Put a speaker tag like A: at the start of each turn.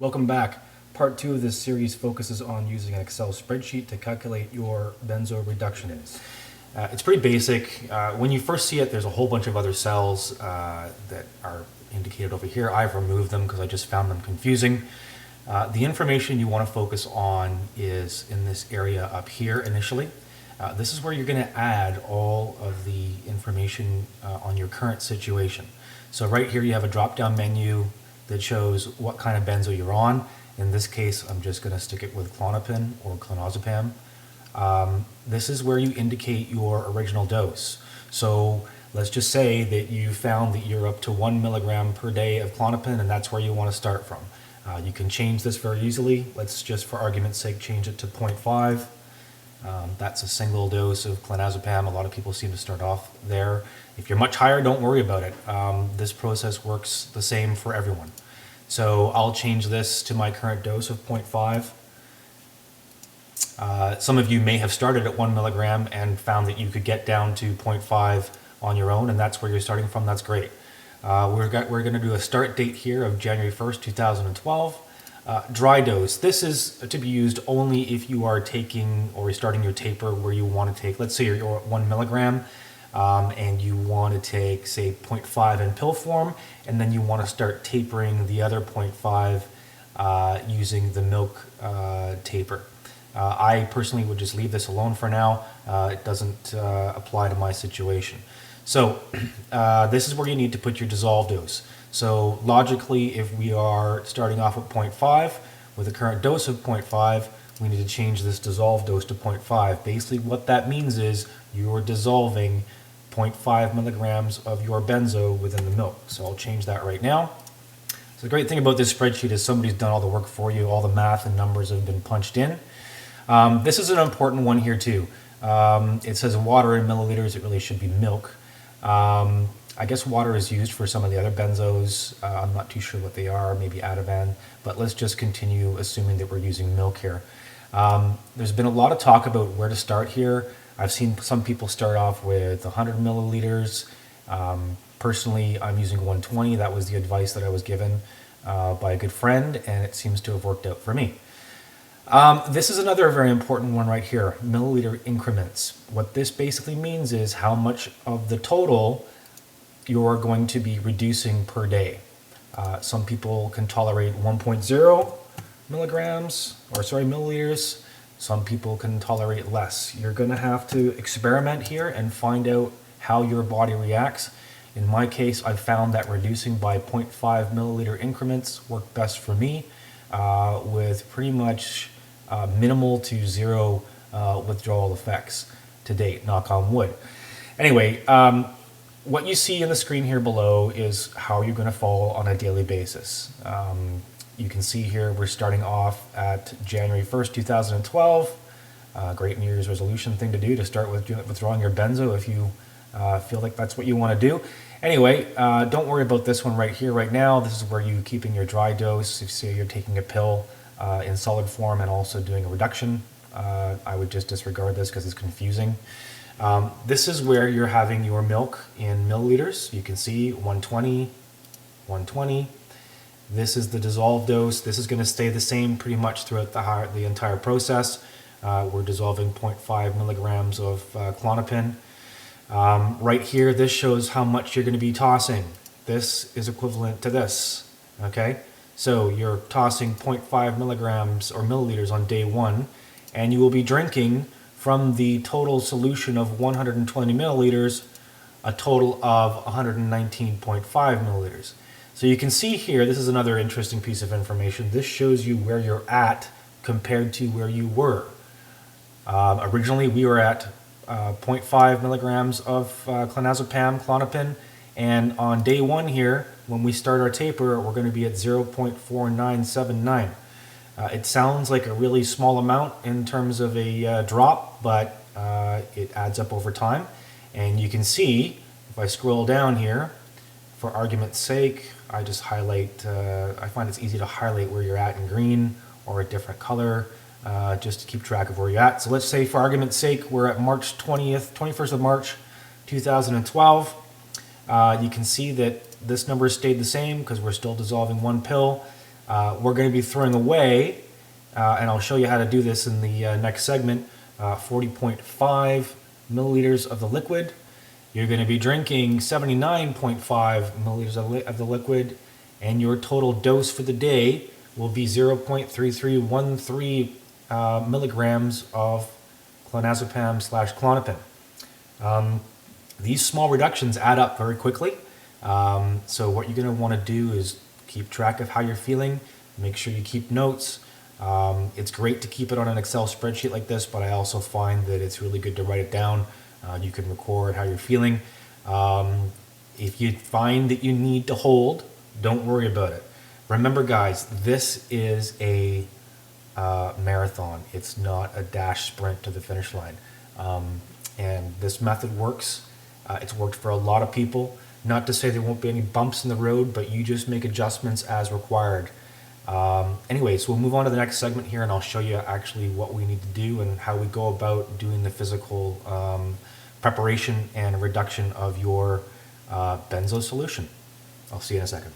A: Welcome back. Part 2 of this series focuses on using an Excel spreadsheet to calculate your benzo reductions. It's pretty basic. When you first see it, there's a whole bunch of other cells that are indicated over here. I've removed them because I just found them confusing. The information you want to focus on is in this area up here initially. This is where you're going to add all of the information on your current situation. So right here you have a drop-down menu that shows what kind of benzo you're on. In this case, I'm just going to stick it with Klonopin or clonazepam. This is where you indicate your original dose. So let's just say that you found that you're up to 1 milligram per day of Klonopin, and that's where you want to start from. You can change this very easily. Let's just, for argument's sake, change it to 0.5. That's a single dose of clonazepam. A lot of people seem to start off there. If you're much higher, don't worry about it. This process works the same for everyone. So I'll change this to my current dose of 0.5. Some of you may have started at 1 milligram and found that you could get down to 0.5 on your own, and that's where you're starting from. That's great. We're going to do a start date here of January 1st, 2012. Dry dose. This is to be used only if you are taking or starting your taper where you want to take, let's say you're at 1 milligram and you want to take, say, 0.5 in pill form, and then you want to start tapering the other 0.5 using the milk taper. I personally would just leave this alone for now. It doesn't apply to my situation. So this is where you need to put your dissolved dose. So logically, if we are starting off at 0.5 with a current dose of 0.5, we need to change this dissolved dose to 0.5. Basically what that means is you're dissolving 0.5 milligrams of your benzo within the milk. So I'll change that right now. So the great thing about this spreadsheet is somebody's done all the work for you. All the math and numbers have been punched in. This is an important one here too. It says water in milliliters. It really should be milk. I guess water is used for some of the other benzos. I'm not too sure what they are, maybe Ativan, but let's just continue assuming that we're using milk here. There's been a lot of talk about where to start here. I've seen some people start off with 100 milliliters. Personally, I'm using 120. That was the advice that I was given by a good friend, and it seems to have worked out for me. This is another very important one right here, milliliter increments. What this basically means is how much of the total you're going to be reducing per day. Some people can tolerate 1.0 milliliters. Some people can tolerate less. You're going to have to experiment here and find out how your body reacts. In my case, I found that reducing by 0.5 milliliter increments worked best for me with pretty much minimal to zero withdrawal effects to date, knock on wood. Anyway, what you see in the screen here below is how you're going to fall on a daily basis. You can see here we're starting off at January 1st, 2012. Great New Year's resolution thing to do, to start with withdrawing your benzo if you feel like that's what you want to do. Anyway, don't worry about this one right here, right now. This is where you're keeping your dry dose. If say you're taking a pill in solid form and also doing a reduction, I would just disregard this because it's confusing. This is where you're having your milk in milliliters. You can see 120, 120. This is the dissolved dose. This is going to stay the same pretty much throughout the entire process. We're dissolving 0.5 milligrams of Klonopin. Right here, this shows how much you're going to be tossing. This is equivalent to this, okay? So you're tossing 0.5 milligrams or milliliters on day 1, and you will be drinking from the total solution of 120 milliliters, a total of 119.5 milliliters. So you can see here, this is another interesting piece of information. This shows you where you're at compared to where you were. Originally, we were at 0.5 milligrams of Klonopin, and on day 1 here, when we start our taper, we're going to be at 0.4979. It sounds like a really small amount in terms of a drop, but it adds up over time. And you can see, if I scroll down here, for argument's sake, I just highlight, I find it's easy to highlight where you're at in green or a different color, just to keep track of where you're at. So let's say, for argument's sake, we're at March 21st of March, 2012. You can see that this number stayed the same because we're still dissolving 1 pill. We're going to be throwing away, and I'll show you how to do this in the next segment, 40.5 milliliters of the liquid. You're going to be drinking 79.5 milliliters of the liquid, and your total dose for the day will be 0.3313 milligrams of clonazepam/Klonopin. These small reductions add up very quickly. So what you're going to want to do is keep track of how you're feeling. Make sure you keep notes. It's great to keep it on an Excel spreadsheet like this, but I also find that it's really good to write it down. You can record how you're feeling. If you find that you need to hold, don't worry about it. Remember, guys, this is a marathon. It's not a dash sprint to the finish line. And this method works. It's worked for a lot of people. Not to say there won't be any bumps in the road, but you just make adjustments as required. Anyways, we'll move on to the next segment here, and I'll show you actually what we need to do and how we go about doing the physical preparation and reduction of your benzo solution. I'll see you in a second.